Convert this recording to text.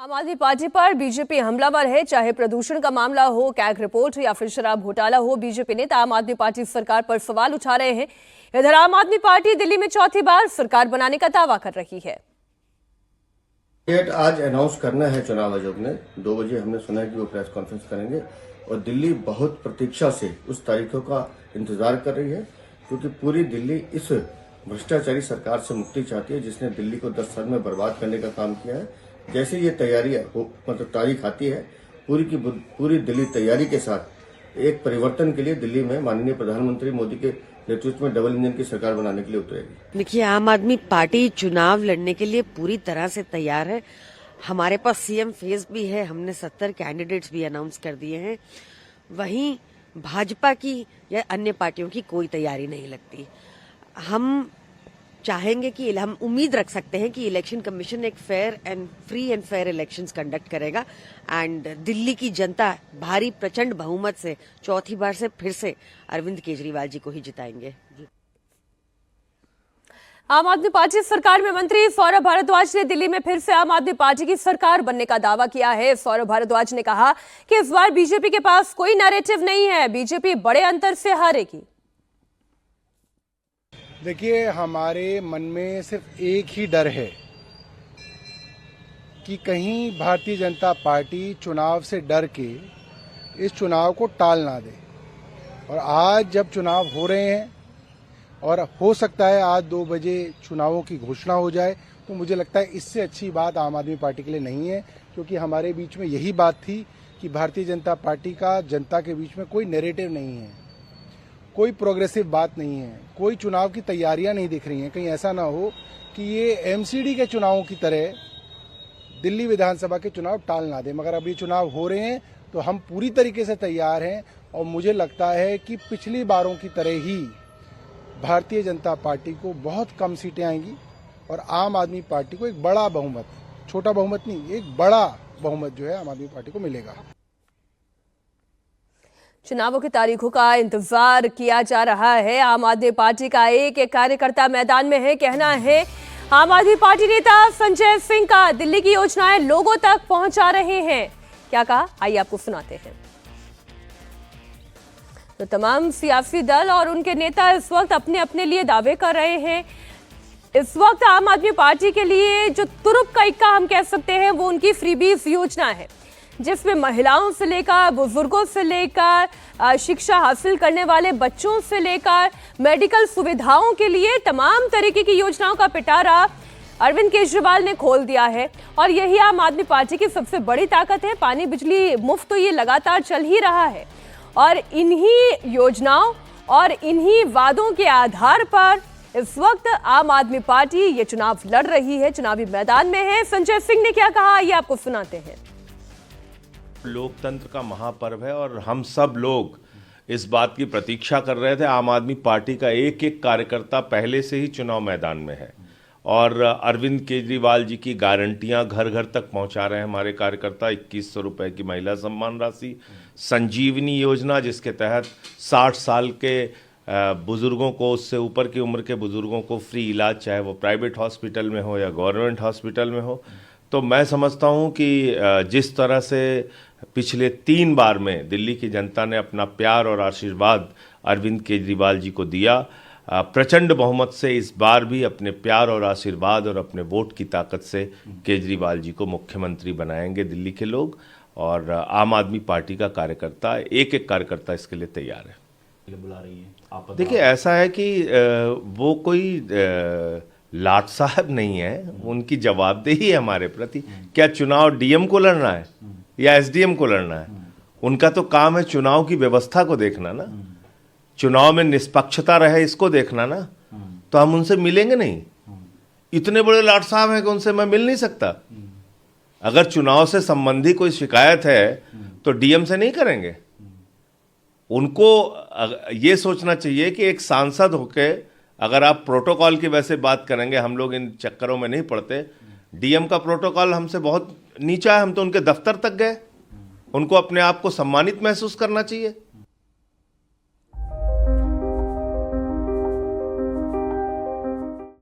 आम आदमी पार्टी पर बीजेपी हमलावर है, चाहे प्रदूषण का मामला हो, कैग रिपोर्ट या फिर शराब घोटाला हो। बीजेपी नेता आम आदमी पार्टी सरकार पर सवाल उठा रहे हैं। इधर आम आदमी पार्टी दिल्ली में चौथी बार सरकार बनाने का दावा कर रही है। डेट आज अनाउंस करना है चुनाव आयोग ने। 2 बजे हमने सुना है कि वो प्रेस कॉन्फ्रेंस करेंगे और दिल्ली बहुत प्रतीक्षा से उस तारीखों का इंतजार कर रही है, क्योंकि पूरी दिल्ली इस भ्रष्टाचारी सरकार से मुक्ति चाहती है जिसने दिल्ली को 10 साल में बर्बाद करने का काम किया है। जैसे ये तैयारी मतलब तारीख आती है, पूरी दिल्ली तैयारी के साथ एक परिवर्तन के लिए दिल्ली में माननीय प्रधानमंत्री मोदी के नेतृत्व में डबल इंजन की सरकार बनाने के लिए उतरेगी। देखिए, आम आदमी पार्टी चुनाव लड़ने के लिए पूरी तरह से तैयार है। हमारे पास सीएम फेस भी है, हमने 70 कैंडिडेट्स भी अनाउंस कर दिए हैं। वहीं भाजपा की या अन्य पार्टियों की कोई तैयारी नहीं लगती। हम चाहेंगे कि हम उम्मीद रख सकते हैं कि इलेक्शन कमीशन एक fair and free and fair elections conduct करेगा एंड दिल्ली की जनता भारी प्रचंड बहुमत से चौथी बार से फिर से अरविंद केजरीवाल जी को ही जिताएंगे। आम आदमी पार्टी सरकार में मंत्री सौरभ भारद्वाज ने दिल्ली में फिर से आम आदमी पार्टी की सरकार बनने का दावा किया है। सौरभ भारद्वाज ने कहा कि इस बार बीजेपी के पास कोई नैरेटिव नहीं है, बीजेपी बड़े अंतर से हारेगी। देखिए, हमारे मन में सिर्फ एक ही डर है कि कहीं भारतीय जनता पार्टी चुनाव से डर के इस चुनाव को टाल ना दे। और आज जब चुनाव हो रहे हैं और हो सकता है आज 2 बजे चुनावों की घोषणा हो जाए, तो मुझे लगता है इससे अच्छी बात आम आदमी पार्टी के लिए नहीं है, क्योंकि हमारे बीच में यही बात थी कि भारतीय जनता पार्टी का जनता के बीच में कोई नैरेटिव नहीं है, कोई प्रोग्रेसिव बात नहीं है, कोई चुनाव की तैयारियां नहीं दिख रही हैं। कहीं ऐसा ना हो कि ये एमसीडी के चुनावों की तरह दिल्ली विधानसभा के चुनाव टाल ना दे। मगर अब ये चुनाव हो रहे हैं तो हम पूरी तरीके से तैयार हैं और मुझे लगता है कि पिछली बारों की तरह ही भारतीय जनता पार्टी को बहुत कम सीटें आएंगी और आम आदमी पार्टी को एक बड़ा बहुमत, छोटा बहुमत नहीं, एक बड़ा बहुमत जो है आम आदमी पार्टी को मिलेगा। चुनावों की तारीखों का इंतजार किया जा रहा है। आम आदमी पार्टी का एक कार्यकर्ता मैदान में है। कहना है आम आदमी पार्टी नेता संजय सिंह का, दिल्ली की योजनाएं लोगों तक पहुंचा रहे हैं। क्या कहा, आइए आपको सुनाते हैं। तो तमाम सियासी दल और उनके नेता इस वक्त अपने अपने लिए दावे कर रहे हैं। इस वक्त आम आदमी पार्टी के लिए जो तुरुप का इक्का हम कह सकते हैं, वो उनकी फ्रीबीज योजना है, जिसमें महिलाओं से लेकर बुजुर्गों से लेकर शिक्षा हासिल करने वाले बच्चों से लेकर मेडिकल सुविधाओं के लिए तमाम तरीके की योजनाओं का पिटारा अरविंद केजरीवाल ने खोल दिया है। और यही आम आदमी पार्टी की सबसे बड़ी ताकत है। पानी बिजली मुफ्त तो ये लगातार चल ही रहा है और इन्हीं योजनाओं और इन्हीं वादों के आधार पर इस वक्त आम आदमी पार्टी ये चुनाव लड़ रही है, चुनावी मैदान में है। संजय सिंह ने क्या कहा, ये आपको सुनाते हैं। लोकतंत्र का महापर्व है और हम सब लोग इस बात की प्रतीक्षा कर रहे थे। आम आदमी पार्टी का एक एक कार्यकर्ता पहले से ही चुनाव मैदान में है और अरविंद केजरीवाल जी की गारंटियां घर घर तक पहुंचा रहे हैं हमारे कार्यकर्ता। 2100 रुपए की महिला सम्मान राशि, संजीवनी योजना जिसके तहत 60 साल के बुजुर्गों को, उससे ऊपर की उम्र के बुजुर्गों को फ्री इलाज, चाहे वो प्राइवेट हॉस्पिटल में हो या गवर्नमेंट हॉस्पिटल में हो। तो मैं समझता हूं कि जिस तरह से पिछले 3 बार में दिल्ली की जनता ने अपना प्यार और आशीर्वाद अरविंद केजरीवाल जी को दिया, प्रचंड बहुमत से इस बार भी अपने प्यार और आशीर्वाद और अपने वोट की ताकत से केजरीवाल जी को मुख्यमंत्री बनाएंगे दिल्ली के लोग। और आम आदमी पार्टी का कार्यकर्ता, एक एक कार्यकर्ता इसके लिए तैयार है। बुला रही है। देखिए, ऐसा है कि वो कोई लाट साहब नहीं है, उनकी जवाबदेही है हमारे प्रति। क्या चुनाव डीएम को लड़ना है या एसडीएम को लड़ना है? उनका तो काम है चुनाव की व्यवस्था को देखना ना, चुनाव में निष्पक्षता रहे इसको देखना ना। तो हम उनसे मिलेंगे नहीं। इतने बड़े लाट साहब हैं कि उनसे मैं मिल नहीं सकता। अगर चुनाव से संबंधी कोई शिकायत है तो डीएम से नहीं करेंगे। उनको ये सोचना चाहिए कि एक सांसद होके अगर आप प्रोटोकॉल की वैसे बात करेंगे, हम लोग इन चक्करों में नहीं पड़ते। डीएम का प्रोटोकॉल हमसे बहुत नीचा है, हम तो उनके दफ्तर तक गए। उनको अपने आप को सम्मानित महसूस करना चाहिए।